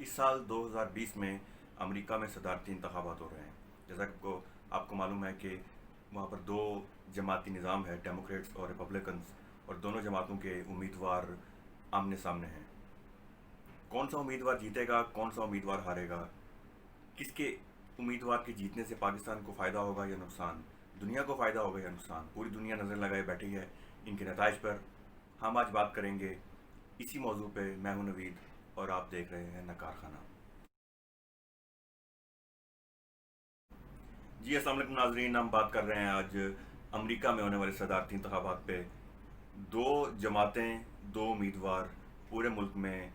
اس سال 2020 میں امریکہ میں صدارتی انتخابات ہو رہے ہیں. جیسا کہ آپ کو معلوم ہے کہ وہاں پر دو جماعتی نظام ہے، ڈیموکریٹس اور ریپبلکنز، اور دونوں جماعتوں کے امیدوار آمنے سامنے ہیں. کون سا امیدوار جیتے گا، کون سا امیدوار ہارے گا، کس کے امیدوار کے جیتنے سے پاکستان کو فائدہ ہوگا یا نقصان، دنیا کو فائدہ ہوگا یا نقصان، پوری دنیا نظر لگائے بیٹھی ہے ان کے نتائج پر. ہم آج بات کریں گے اسی موضوع پہ. میں ہوں نوید اور آپ دیکھ رہے ہیں نکار خانہ. جی السلام علیکم ناظرین. ہم بات کر رہے ہیں آج امریکہ میں ہونے والے صدارتی انتخابات پہ. دو جماعتیں، دو امیدوار، پورے ملک میں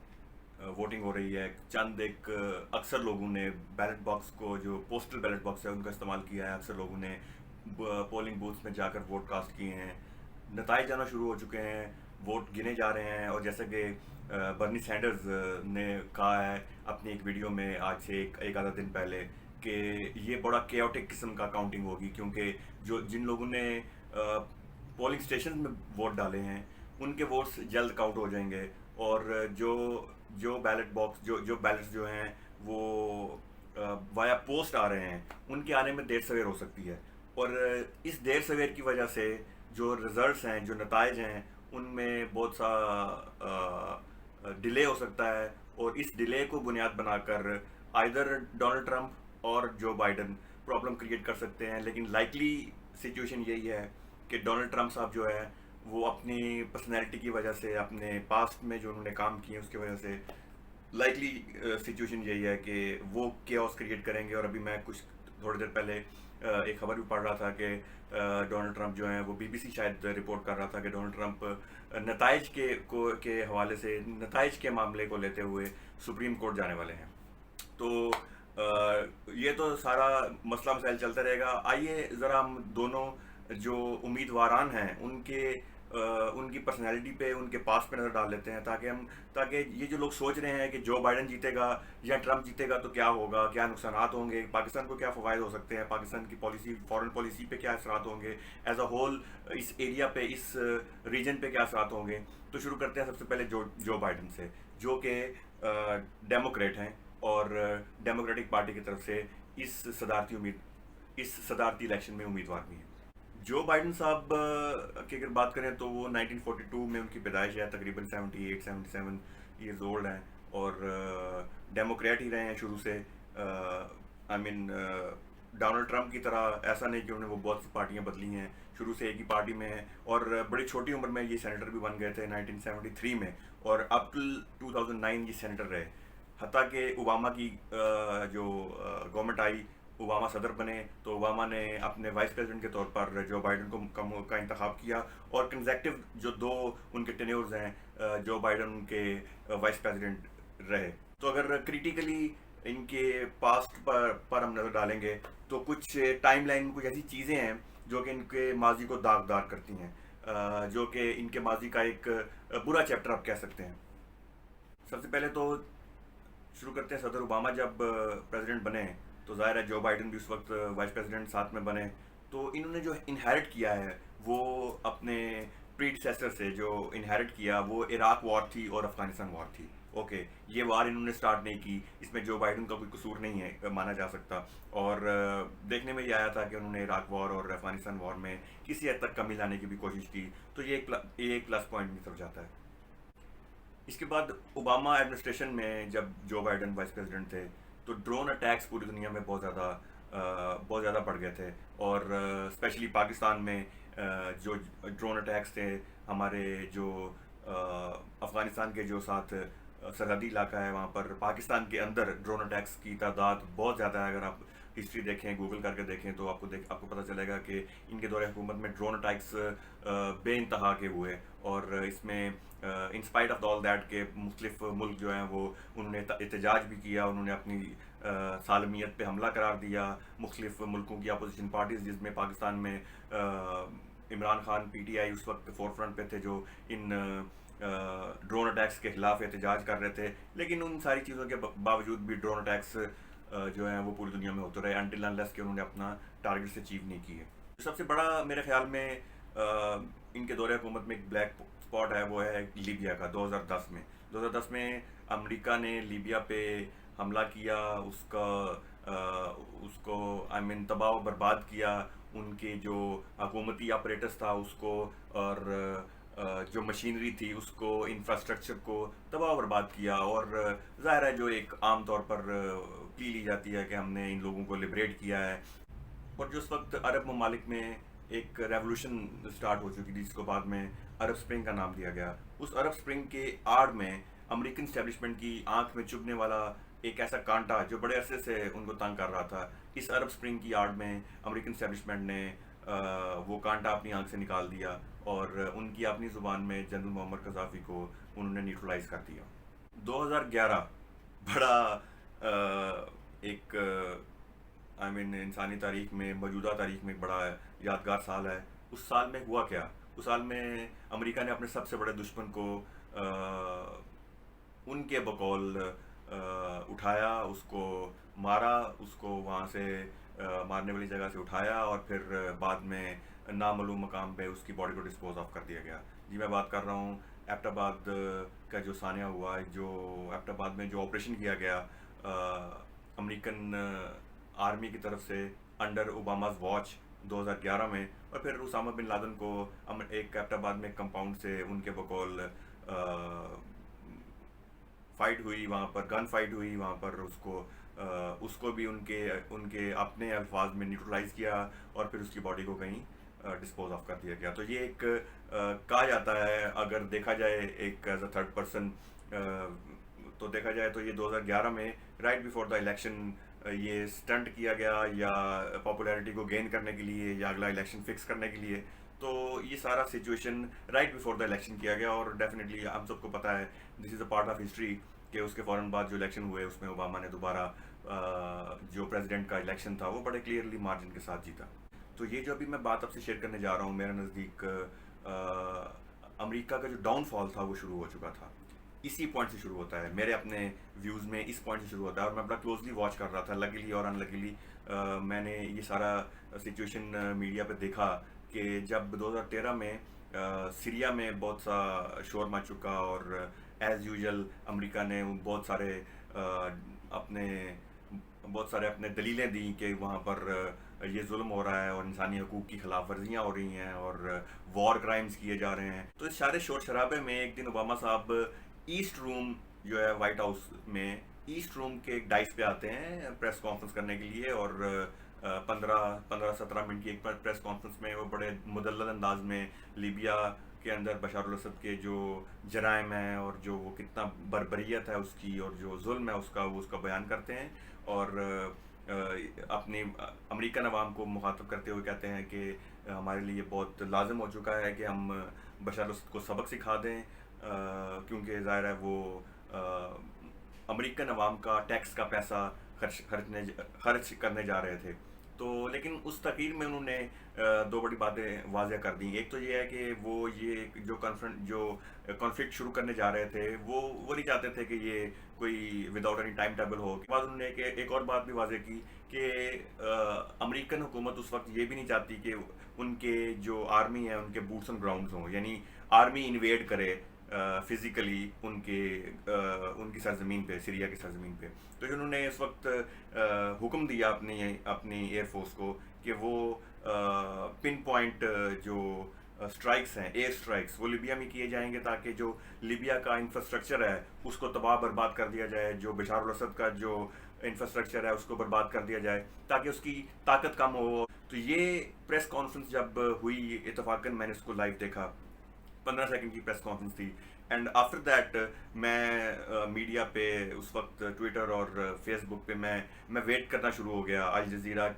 ووٹنگ ہو رہی ہے. چند ایک اکثر لوگوں نے بیلٹ باکس کو، جو پوسٹل بیلٹ باکس ہے ان کا استعمال کیا ہے. اکثر لوگوں نے پولنگ بوتھس میں جا کر ووٹ کاسٹ کیے ہیں. نتائج آنا شروع ہو چکے ہیں، ووٹ گنے جا رہے ہیں. اور جیسا کہ برنی سینڈرز نے کہا ہے اپنی ایک ویڈیو میں آج سے ایک آدھا دن پہلے کہ یہ بڑا کیوٹک قسم کا کاؤنٹنگ ہوگی، کیونکہ جن لوگوں نے پولنگ اسٹیشن میں ووٹ ڈالے ہیں ان کے ووٹس جلد کاؤنٹ ہو جائیں گے. اور جو بیلٹ باکس، جو بیلٹس جو ہیں وہ وایا پوسٹ آ رہے ہیں، ان کے آنے میں دیر سویر ہو سکتی ہے. اور اس دیر سویر کی وجہ سے جو رزلٹس ہیں، جو نتائج ہیں، ان میں بہت سا ڈیلے ہو سکتا ہے. اور اس ڈیلے کو بنیاد بنا کر آئدر ڈونلڈ ٹرمپ اور جو بائیڈن پرابلم کریٹ کر سکتے ہیں. لیکن لائکلی سچویشن یہی ہے کہ ڈونلڈ ٹرمپ صاحب جو ہے وہ اپنی پرسنالٹی کی وجہ سے، اپنے پاسٹ میں جو انہوں نے کام کیے اس کی وجہ سے لائکلی سچویشن یہی ہے کہ وہ کیوس کریٹ کریں گے. اور ابھی میں کچھ تھوڑی دیر پہلے ایک خبر بھی پڑھ رہا تھا کہ ڈونلڈ ٹرمپ جو ہیں وہ بی بی سی شاید رپورٹ کر رہا تھا کہ ڈونلڈ ٹرمپ نتائج کے حوالے سے، نتائج کے معاملے کو لیتے ہوئے سپریم کورٹ جانے والے ہیں. تو یہ تو سارا مسئلہ مسائل چلتا رہے گا. آئیے ذرا ہم دونوں جو امیدواران ہیں ان کی پرسنالٹی پہ، ان کے پاس پہ نظر ڈال لیتے ہیں، تاکہ یہ جو لوگ سوچ رہے ہیں کہ جو بائیڈن جیتے گا یا ٹرمپ جیتے گا تو کیا ہوگا، کیا نقصانات ہوں گے، پاکستان کو کیا فوائد ہو سکتے ہیں، پاکستان کی پالیسی، فارن پالیسی پہ کیا اثرات ہوں گے، ایز اے ہول اس ایریا پہ، اس ریجن پہ کیا اثرات ہوں گے. تو شروع کرتے ہیں سب سے پہلے جو بائیڈن سے، جو کہ ڈیموکریٹ ہیں اور ڈیموکریٹک پارٹی کی طرف سے اس صدارتی الیکشن میں امیدوار بھی ہیں. جو بائیڈن صاحب کی اگر بات کریں تو وہ 1942 میں ان کی پیدائش ہے، تقریباً 77 ایئرز اولڈ ہیں. اور ڈیموکریٹ ہی رہے ہیں شروع سے. آئی مین ڈونلڈ ٹرمپ کی طرح ایسا نہیں کہ انہوں نے وہ بہت سی پارٹیاں بدلی ہیں، شروع سے ایک ہی پارٹی میں ہیں. اور بڑی چھوٹی عمر میں یہ سینیٹر بھی بن گئے تھے 1973 میں، اور اپ ٹل 2009 یہ سینیٹر رہے. حتیٰ کہ اوباما کی جو گورنمنٹ آئی، اوباما صدر بنے تو اوباما نے اپنے وائس پریزیڈنٹ کے طور پر جو بائیڈن کا انتخاب کیا. اور کنزیکٹو جو دو ان کے ٹینیورز ہیں، جو بائیڈن کے وائس پریزیڈنٹ رہے. تو اگر کریٹیکلی ان کے پاسٹ پر ہم نظر ڈالیں گے تو کچھ ٹائم لائن میں کچھ ایسی چیزیں ہیں جو کہ ان کے ماضی کو داغدار کرتی ہیں، جو کہ ان کے ماضی کا ایک برا چیپٹر آپ کہہ سکتے ہیں. سب سے پہلے تو شروع کرتے ہیں صدر اوباما جب پریزیڈنٹ بنے تو ظاہر ہے جو بائیڈن بھی اس وقت وائس پریزیڈنٹ ساتھ میں بنے. تو انہوں نے جو انہیرٹ کیا ہے وہ اپنے پریڈیسیسر سے جو انہیرٹ کیا وہ عراق وار تھی اور افغانستان وار تھی. اوکے، یہ وار انہوں نے سٹارٹ نہیں کی، اس میں جو بائیڈن کا کوئی قصور نہیں ہے مانا جا سکتا. اور دیکھنے میں یہ آیا تھا کہ انہوں نے عراق وار اور افغانستان وار میں کسی حد تک کمی لانے کی بھی کوشش کی. تو یہ ایک پلس پوائنٹ کی طرف جاتا ہے. اس کے بعد اوباما ایڈمنسٹریشن میں جب جو بائیڈن وائس پریزیڈنٹ تھے تو ڈرون اٹیکس پوری دنیا میں بہت زیادہ بڑھ گئے تھے. اور اسپیشلی پاکستان میں جو ڈرون اٹیکس تھے، ہمارے جو افغانستان کے جو ساتھ سرحدی علاقہ ہے وہاں پر پاکستان کے اندر ڈرون اٹیکس کی تعداد بہت زیادہ ہے. اگر آپ ہسٹری دیکھیں، گوگل کر کے دیکھیں تو آپ کو پتہ چلے گا کہ ان کے دور حکومت میں ڈرون اٹیکس بے انتہا کے ہوئے. اور اس میں انسپائٹ آف آل دیٹ کہ مختلف ملک جو ہیں وہ انہوں نے احتجاج بھی کیا، انہوں نے اپنی سالمیت پہ حملہ قرار دیا. مختلف ملکوں کی اپوزیشن پارٹیز، جس میں پاکستان میں Imran Khan P T I اس وقت فور فرنٹ پہ تھے، جو ان ڈرون اٹیکس کے خلاف احتجاج کر رہے تھے. لیکن ان ساری چیزوں کے باوجود بھی ڈرون اٹیکس جو ہیں وہ پوری دنیا میں ہوتے رہے انٹل انلیس کہ انہوں نے اپنا ٹارگیٹس اچیو نہیں کیے. سب سے بڑا میرے خیال میں ان کے دور حکومت میں ایک بلیک اسپاٹ ہے، وہ ہے لیبیا کا. 2010 میں امریکہ نے لیبیا پہ حملہ کیا، اس کو تباہ و برباد کیا، ان کے جو حکومتی آپریٹس تھا اس کو، اور جو مشینری تھی اس کو، انفراسٹرکچر کو تباہ و برباد کیا. اور ظاہر ہے جو ایک عام طور پر پلی لی جاتی ہے کہ ہم نے ان لوگوں کو لبریٹ کیا ہے. اور جو اس وقت عرب ممالک میں ایک ریولوشن سٹارٹ ہو چکی تھی جس کو بعد میں عرب سپرنگ کا نام دیا گیا، اس عرب سپرنگ کے آڑ میں امریکن اسٹیبلشمنٹ کی آنکھ میں چبھنے والا ایک ایسا کانٹا جو بڑے عرصے سے ان کو تنگ کر رہا تھا، اس عرب سپرنگ کی آڑ میں امریکن اسٹیبلشمنٹ نے وہ کانٹا اپنی آنکھ سے نکال دیا، اور ان کی اپنی زبان میں جنرل معمر قذافی کو انہوں نے نیوٹرلائز کر دیا. 2011 بڑا ایک انسانی تاریخ میں، موجودہ تاریخ میں ایک بڑا یادگار سال ہے. اس سال میں ہوا کیا؟ اس سال میں امریکہ نے اپنے سب سے بڑے دشمن کو ان کے بقول اٹھایا، اس کو مارا، اس کو وہاں سے مارنے والی جگہ سے اٹھایا، اور پھر بعد میں نامعلوم مقام پہ اس کی باڈی کو ڈسپوز آف کر دیا گیا. جی میں بات کر رہا ہوں ایبٹ آباد کا جو سانحہ ہوا، جو ایبٹ آباد میں جو آپریشن کیا گیا امریکن آرمی کی طرف سے انڈر اوباماز واچ 2011 میں. اور پھر اسامہ بن لادن کو ایک ایبٹ آباد میں کمپاؤنڈ سے ان کے بقول فائٹ ہوئی، وہاں پر گن فائٹ ہوئی، وہاں پر اس کو بھی ان کے اپنے الفاظ میں نیوٹرلائز کیا، اور پھر اس کی باڈی کو کہیں ڈسپوز آف کر دیا گیا. تو یہ ایک کہا جاتا ہے، اگر دیکھا جائے ایک ایز اے تھرڈ پرسن تو دیکھا جائے تو یہ 2011 میں رائٹ بیفور دا الیکشن یہ سٹنٹ کیا گیا، یا پاپولیرٹی کو گین کرنے کے لیے، یا اگلا الیکشن فکس کرنے کے لیے. تو یہ سارا situation right before the election کیا گیا، اور ڈیفینیٹلی ہم سب کو پتہ ہے دس از اے پارٹ آف ہسٹری کہ اس کے فوراً بعد جو الیکشن ہوئے اس میں اوباما نے دوبارہ جو پریزیڈنٹ کا الیکشن تھا وہ بڑے کلیئرلی مارجن کے ساتھ جیتا. تو یہ جو ابھی میں بات اب سے شیئر کرنے جا رہا ہوں، میرے نزدیک امریکہ کا جو ڈاؤن فال تھا وہ شروع ہو چکا تھا. اسی پوائنٹ سے شروع ہوتا ہے، میرے اپنے ویوز میں اس پوائنٹ سے شروع ہوتا ہے، اور میں بڑا کلوزلی واچ کر رہا تھا. لگیلی اور ان لگیلی میں نے یہ سارا سچویشن میڈیا پہ دیکھا کہ جب 2013 میں سیریا میں بہت سا شور مچ چکا، اور ایز یوزول امریکہ نے بہت سارے اپنے دلیلیں دیں کہ وہاں پر یہ ظلم ہو رہا ہے، اور انسانی حقوق کی خلاف ورزیاں ہو رہی ہیں، اور وار کرائمز کیے جا رہے ہیں. تو اس سارے شور شرابے میں ایک دن اوباما صاحب ایسٹ روم جو ہے وائٹ ہاؤس میں، ایسٹ روم کے ایک ڈائس پہ آتے ہیں پریس کانفرنس کرنے کے لیے، اور 15-17 منٹ کی ایک پریس کانفرنس میں وہ بڑے مدلل انداز میں لیبیا کے اندر بشار الاسد کے جو جرائم ہیں، اور جو وہ کتنا بربریت ہے اس کی، اور جو ظلم ہے وہ اس کا بیان کرتے ہیں، اور اپنی امریکن عوام کو مخاطب کرتے ہوئے کہتے ہیں کہ ہمارے لیے بہت لازم ہو چکا ہے کہ ہم بشار الاسد کو سبق سکھا دیں، کیونکہ ظاہر ہے وہ امریکن عوام کا ٹیکس کا پیسہ خرچ کرنے جا رہے تھے. تو لیکن اس تقریر میں انہوں نے دو بڑی باتیں واضح کر دیں. ایک تو یہ ہے کہ وہ یہ جو کانفلکٹ شروع کرنے جا رہے تھے وہ نہیں چاہتے تھے کہ یہ کوئی وداؤٹ اینی ٹائم ٹیبل ہو. کے بعد انہوں نے ایک اور بات بھی واضح کی کہ امریکن حکومت اس وقت یہ بھی نہیں چاہتی کہ ان کے جو آرمی ہے ان کے بوٹس آن گراؤنڈز ہوں، یعنی آرمی انویڈ کرے فزیکلی ان کی سرزمین پہ، سیریا کی سرزمین پہ. تو انہوں نے اس وقت حکم دیا اپنی ایئر فورس کو کہ وہ پن پوائنٹ جو سٹرائکس ہیں، ایئر سٹرائکس، وہ لیبیا میں کیے جائیں گے تاکہ جو لیبیا کا انفراسٹرکچر ہے اس کو تباہ برباد کر دیا جائے، جو بشار الاسد کا جو انفراسٹرکچر ہے اس کو برباد کر دیا جائے تاکہ اس کی طاقت کم ہو. تو یہ پریس کانفرنس جب ہوئی اتفاقاً میں نے اس کو لائیو دیکھا، 15 سیکنڈ کی پریس کانفرنس تھی. اینڈ آفٹر دیٹ میں میڈیا پہ اس وقت ٹویٹر اور فیس بک پہ میں ویٹ کرنا شروع ہو گیا. الجزیرہ،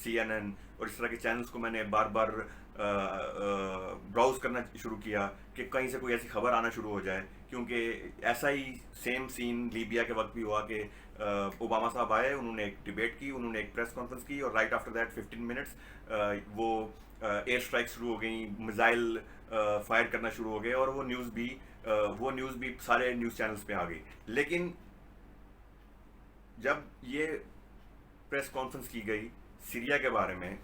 CNN اور اس طرح کے چینلز کو میں نے بار بار براؤز کرنا شروع کیا کہ کہیں سے کوئی ایسی خبر آنا شروع ہو جائے، کیونکہ ایسا ہی سیم سین لیبیا کے وقت بھی ہوا کہ اوباما صاحب آئے، انہوں نے ایک ڈیبیٹ کی، انہوں نے ایک پریس کانفرنس کی، اور رائٹ آفٹر دیٹ 15 منٹس وہ ایئر اسٹرائک شروع ہو گئیں، میزائل فائر کرنا شروع ہو گئے، اور وہ نیوز بھی سارے نیوز چینلز پہ آ گئی. لیکن جب یہ پریس کانفرنس کی گئی سیریا کے بارے میں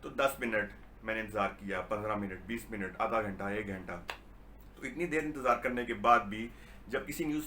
تو 10 منٹ میں نے انتظار کیا، 15 منٹ، 20 منٹ، آدھا گھنٹہ، 1 گھنٹہ. تو اتنی دیر انتظار کرنے کے بعد بھی جب کسی نیوز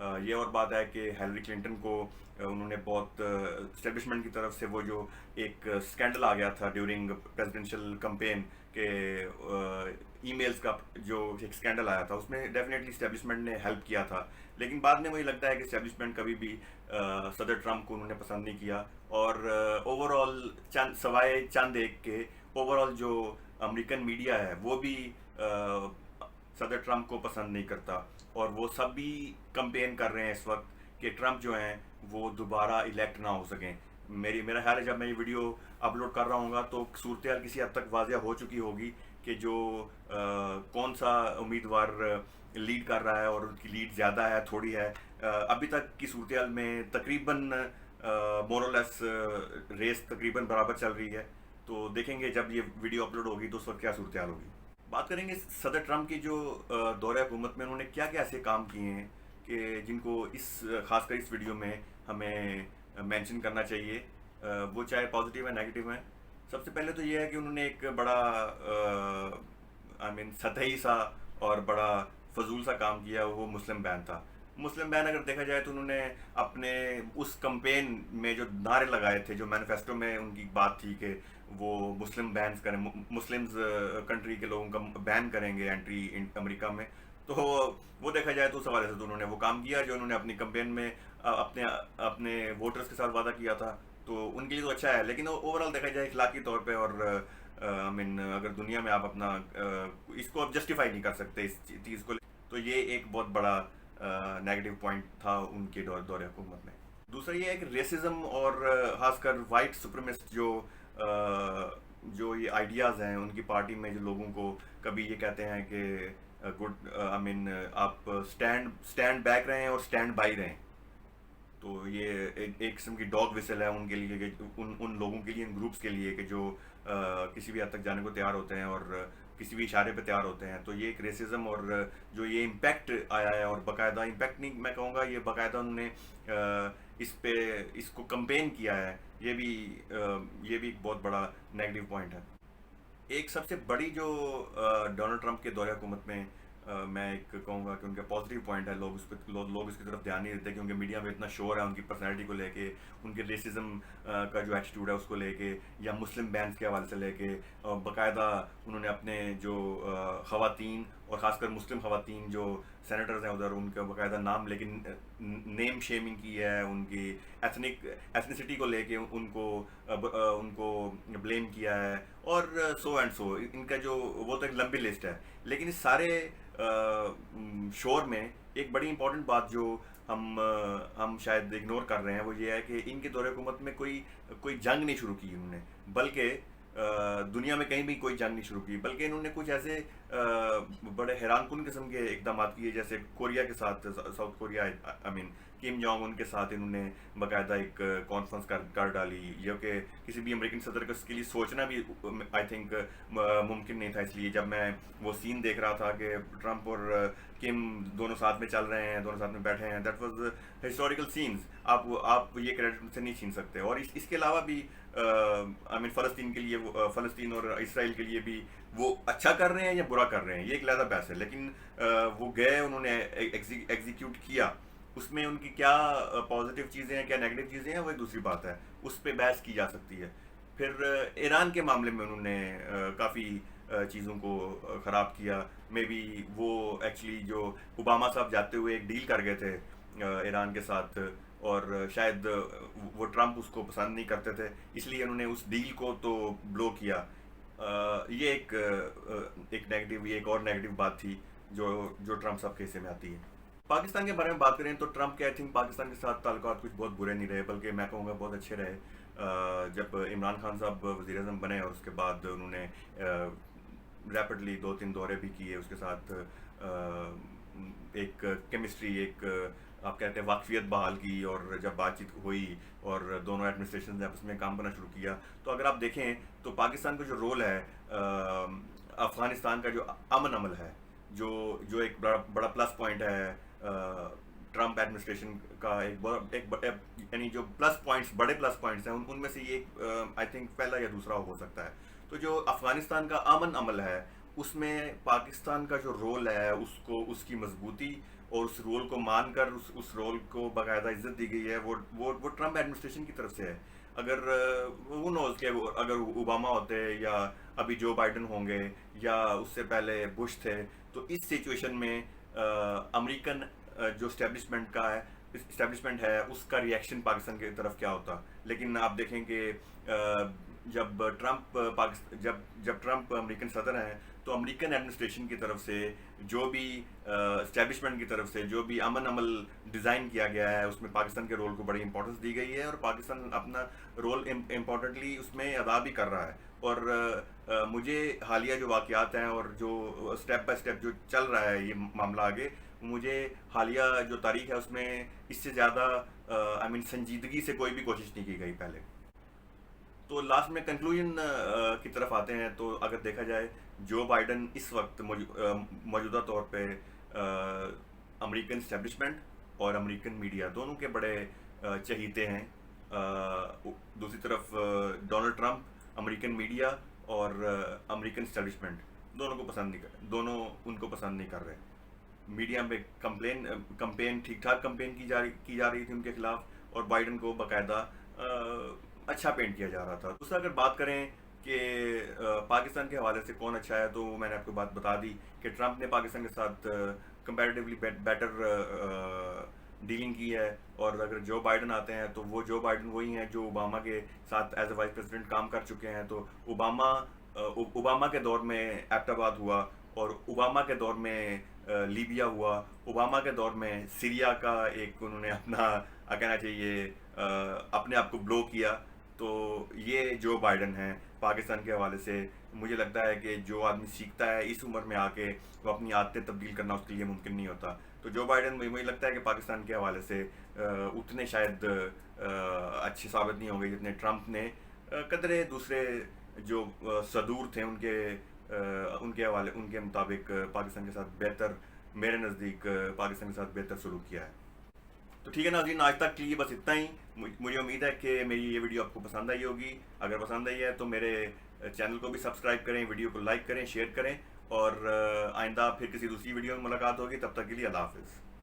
یہ اور بات ہے کہ ہیلری کلنٹن کو انہوں نے بہت اسٹیبلشمنٹ کی طرف سے وہ جو ایک اسکینڈل آ گیا تھا ڈیورنگ پریزیڈنشیل کمپین کہ ای میلز کا جو ایک اسکینڈل آیا تھا، اس میں ڈیفینیٹلی اسٹیبلشمنٹ نے ہیلپ کیا تھا، لیکن بعد میں مجھے لگتا ہے کہ اسٹیبلشمنٹ کبھی بھی صدر ٹرمپ کو انہوں نے پسند نہیں کیا، اور اوور آل سوائے چند ایک کے اوور آل جو امریکن میڈیا ہے وہ بھی صدر ٹرمپ کو پسند نہیں کرتا، اور وہ سب بھی کمپین کر رہے ہیں اس وقت کہ ٹرمپ جو ہیں وہ دوبارہ الیکٹ نہ ہو سکیں۔ میرا خیال ہے جب میں یہ ویڈیو اپلوڈ کر رہا ہوں گا تو صورتحال کسی حد تک واضح ہو چکی ہوگی کہ جو کون سا امیدوار لیڈ کر رہا ہے اور ان کی لیڈ زیادہ ہے تھوڑی ہے۔ ابھی تک کی صورتحال میں تقریباً مورلیس ریس تقریباً برابر چل رہی ہے، تو دیکھیں گے جب یہ ویڈیو اپلوڈ ہوگی تو اس وقت کیا صورتحال ہوگی۔ بات کریں گے صدر ٹرمپ کی جو دورہ حکومت میں انہوں نے کیا کیا ایسے کام کیے ہیں کہ جن کو خاص کر اس ویڈیو میں ہمیں مینشن کرنا چاہیے، وہ چاہے پازیٹیو ہے نیگیٹو ہیں۔ سب سے پہلے تو یہ ہے کہ انہوں نے ایک بڑا سطحی سا اور بڑا فضول سا کام کیا، وہ مسلم بین تھا۔ مسلم بین اگر دیکھا جائے تو انہوں نے اپنے اس کمپین میں جو نعرے لگائے تھے، جو مینیفیسٹو میں ان کی بات تھی کہ وہ مسلم بینز کریں، مسلمز کنٹری کے لوگوں کا بین کریں گے انٹری امریکہ میں، تو وہ دیکھا جائے تو اس حوالے سے تو انہوں نے وہ کام کیا جو انہوں نے اپنی کمپین میں اپنے ووٹرز کے ساتھ وعدہ کیا تھا، تو ان کے لیے تو اچھا ہے، لیکن اوور آل دیکھا جائے اخلاقی طور پہ اور اگر دنیا میں آپ اپنا اس کو آپ جسٹیفائی نہیں کر سکتے اس چیز کو، تو یہ ایک بہت بڑا نیگیٹو پوائنٹ تھا ان کے دور حکومت میں۔ دوسرا یہ ہے کہ ریسزم اور خاص کر وائٹ سپریمسٹ جو یہ آئیڈیاز ہیں ان کی پارٹی میں، جو لوگوں کو کبھی یہ کہتے ہیں کہ گڈ آپ اسٹینڈ بیک رہیں اور اسٹینڈ بائی رہیں، تو یہ ایک قسم کی ڈاگ وسل ہے ان کے لیے، کہ ان لوگوں کے لیے، ان گروپس کے لیے کہ جو کسی بھی حد تک جانے کو تیار ہوتے ہیں اور کسی بھی اشارے پہ تیار ہوتے ہیں۔ تو یہ ایک ریسزم اور جو یہ امپیکٹ آیا ہے، اور باقاعدہ امپیکٹ نہیں میں کہوں گا، یہ باقاعدہ انہوں نے اس کو کمپین کیا ہے، یہ بھی ایک بہت بڑا نیگیٹو پوائنٹ ہے۔ ایک سب سے بڑی جو ڈونلڈ ٹرمپ کے دور حکومت میں میں ایک کہوں گا کہ ان کا پازیٹیو پوائنٹ ہے، لوگ اس کی طرف دھیان نہیں دیتے کیونکہ میڈیا میں اتنا شور ہے ان کی پرسنالٹی کو لے کے، ان کے ریسزم کا جو ایٹیٹیوڈ ہے اس کو لے کے، یا مسلم بینز کے حوالے سے لے کے، باقاعدہ انہوں نے اپنے جو خواتین اور خاص کر مسلم خواتین جو سینیٹرز ہیں ادھر، ان کا باقاعدہ نام لیکن نیم شیمنگ کی ہے، ان کی ایتھنیسٹی کو لے کے ان کو بلیم کیا ہے، اور سو اینڈ سو ان کا جو وہ تو ایک لمبی لسٹ ہے۔ لیکن اس سارے شور میں ایک بڑی امپورٹنٹ بات جو ہم شاید اگنور کر رہے ہیں، وہ یہ ہے کہ ان کے دور حکومت میں کوئی جنگ نہیں شروع کی انہوں نے، بلکہ دنیا میں کہیں بھی کوئی جنگ نہیں شروع کی، بلکہ انہوں نے کچھ ایسے بڑے حیران کن قسم کے اقدامات کیے، جیسے کوریا کے ساتھ، south Korea Kim Jong Un کے ساتھ انہوں نے باقاعدہ ایک کانفرنس کر ڈالی، جو کہ کسی بھی امریکن صدر کو اس کے لیے سوچنا بھی آئی تھنک ممکن نہیں تھا، اس لیے جب میں وہ سین دیکھ رہا تھا کہ ٹرمپ اور کم دونوں ساتھ میں چل رہے ہیں، دونوں ساتھ میں بیٹھے ہیں، دیٹ واز ہسٹوریکل سینز، آپ یہ کریڈٹ سے نہیں چھین سکتے۔ اور اس کے علاوہ بھی فلسطین کے لیے، فلسطین اور اسرائیل کے لیے بھی وہ اچھا کر رہے ہیں یا برا کر رہے ہیں، یہ ایک علیحدہ بحث ہے، لیکن وہ گئے، انہوں نے ایگزیکیوٹ کیا، اس میں ان کی کیا پازیٹیو چیزیں ہیں، کیا نیگیٹو چیزیں ہیں، وہ ایک دوسری بات ہے، اس پہ بحث کی جا سکتی ہے۔ پھر ایران کے معاملے میں انہوں نے کافی چیزوں کو خراب کیا، مے بی وہ ایکچولی جو اوباما صاحب جاتے ہوئے ایک ڈیل کر گئے تھے ایران کے ساتھ، اور شاید وہ ٹرمپ اس کو پسند نہیں کرتے تھے، اس لیے انہوں نے اس ڈیل کو تو بلو کیا۔ یہ ایک نیگیٹو، یہ ایک اور نیگیٹو بات تھی جو ٹرمپ صاحب کے حصے میں آتی ہے۔ پاکستان کے بارے میں بات کریں تو ٹرمپ کے آئی تھنک پاکستان کے ساتھ تعلقات کچھ بہت برے نہیں رہے، بلکہ میں کہوں گا بہت اچھے رہے۔ جب عمران خان صاحب وزیر اعظم بنے اور اس کے بعد انہوں نے ریپڈلی 2-3 دورے بھی کیے، اس کے ساتھ ایک کیمسٹری، ایک آپ کہتے ہیں واقفیت بحال کی، اور جب بات چیت ہوئی اور دونوں ایڈمنسٹریشن نے آپس میں کام کرنا شروع کیا، تو اگر آپ دیکھیں تو پاکستان کا جو رول ہے افغانستان کا جو امن عمل ہے، جو ایک بڑا پلس پوائنٹ ہے ٹرمپ ایڈمنسٹریشن کا، یعنی جو پلس پوائنٹس، بڑے پلس پوائنٹس ہیں، ان میں سے یہ آئی تھنک پہلا یا دوسرا ہو سکتا ہے۔ تو جو افغانستان کا امن عمل ہے، اس میں پاکستان کا جو رول ہے اس کو اس کی مضبوطی اور اس رول کو مان کر اس رول کو باقاعدہ عزت دی گئی ہے، وہ ٹرمپ ایڈمنسٹریشن کی طرف سے ہے۔ اگر وہ نوز کہ اگر اوباما ہوتے یا ابھی جو بائیڈن ہوں گے یا اس سے پہلے بش تھے، تو اس سچویشن میں امریکن جو اسٹیبلشمنٹ ہے اس کا ریئیکشن پاکستان کی طرف کیا ہوتا۔ لیکن آپ دیکھیں کہ جب ٹرمپ امریکن صدر ہیں تو امریکن ایڈمنسٹریشن کی طرف سے جو بھی اسٹیبلشمنٹ کی طرف سے جو بھی امن عمل ڈیزائن کیا گیا ہے اس میں پاکستان کے رول کو بڑی امپورٹنس دی گئی ہے، اور پاکستان اپنا رول امپورٹنٹلی اس میں ادا بھی کر رہا ہے۔ اور مجھے حالیہ جو واقعات ہیں اور جو اسٹیپ بائی اسٹیپ جو چل رہا ہے یہ معاملہ آگے، مجھے حالیہ جو تاریخ ہے اس میں اس سے زیادہ سنجیدگی سے کوئی بھی کوشش نہیں کی گئی پہلے۔ تو لاسٹ میں کنکلوژن کی طرف آتے ہیں، تو اگر دیکھا جائے جو بائیڈن اس وقت موجودہ طور پہ امریکن اسٹیبلشمنٹ اور امریکن میڈیا دونوں کے بڑے چہیتے ہیں۔ دوسری طرف ڈونلڈ ٹرمپ امریکن میڈیا اور امریکن اسٹیبلشمنٹ دونوں ان کو پسند نہیں کر رہے۔ میڈیا میں کمپین ٹھیک ٹھاک کمپین کی جا رہی تھی ان کے خلاف، اور بائیڈن کو باقاعدہ اچھا پینٹ کیا جا رہا تھا۔ دوسرا اگر بات کریں کہ پاکستان کے حوالے سے کون اچھا ہے، تو میں نے آپ کو بات بتا دی کہ ٹرمپ نے پاکستان کے ساتھ کمپیریٹیولی بیٹر ڈیلنگ کی ہے، اور اگر جو بائیڈن آتے ہیں تو وہ جو بائیڈن وہی ہیں جو اوباما کے ساتھ ایز اے وائس پریزیڈنٹ کام کر چکے ہیں۔ تو اوباما کے دور میں ایبٹ آباد ہوا، اور اوباما کے دور میں لیبیا ہوا، اوباما کے دور میں سیریا کا ایک انہوں نے کہنا چاہیے اپنے آپ کو بلو کیا۔ تو یہ جو بائیڈن ہیں پاکستان کے حوالے سے، مجھے لگتا ہے کہ جو آدمی سیکھتا ہے اس عمر میں آ کے وہ اپنی عادتیں تبدیل کرنا اس کے لیے ممکن نہیں ہوتا۔ تو جو بائیڈن مجھے لگتا ہے کہ پاکستان کے حوالے سے اتنے شاید اچھے ثابت نہیں ہوں گے جتنے ٹرمپ نے قدرے دوسرے جو صدور تھے ان کے مطابق پاکستان کے ساتھ بہتر، میرے نزدیک پاکستان کے ساتھ بہتر سلوک کیا ہے۔ تو ٹھیک ہے ناظرین، آج تک کے لیے بس اتنا ہی۔ مجھے امید ہے کہ میری یہ ویڈیو آپ کو پسند آئی ہوگی۔ اگر پسند آئی ہے تو میرے چینل کو بھی سبسکرائب کریں، ویڈیو کو لائک کریں، شیئر کریں، اور آئندہ پھر کسی دوسری ویڈیو میں ملاقات ہوگی۔ تب تک کے لیے اللہ حافظ۔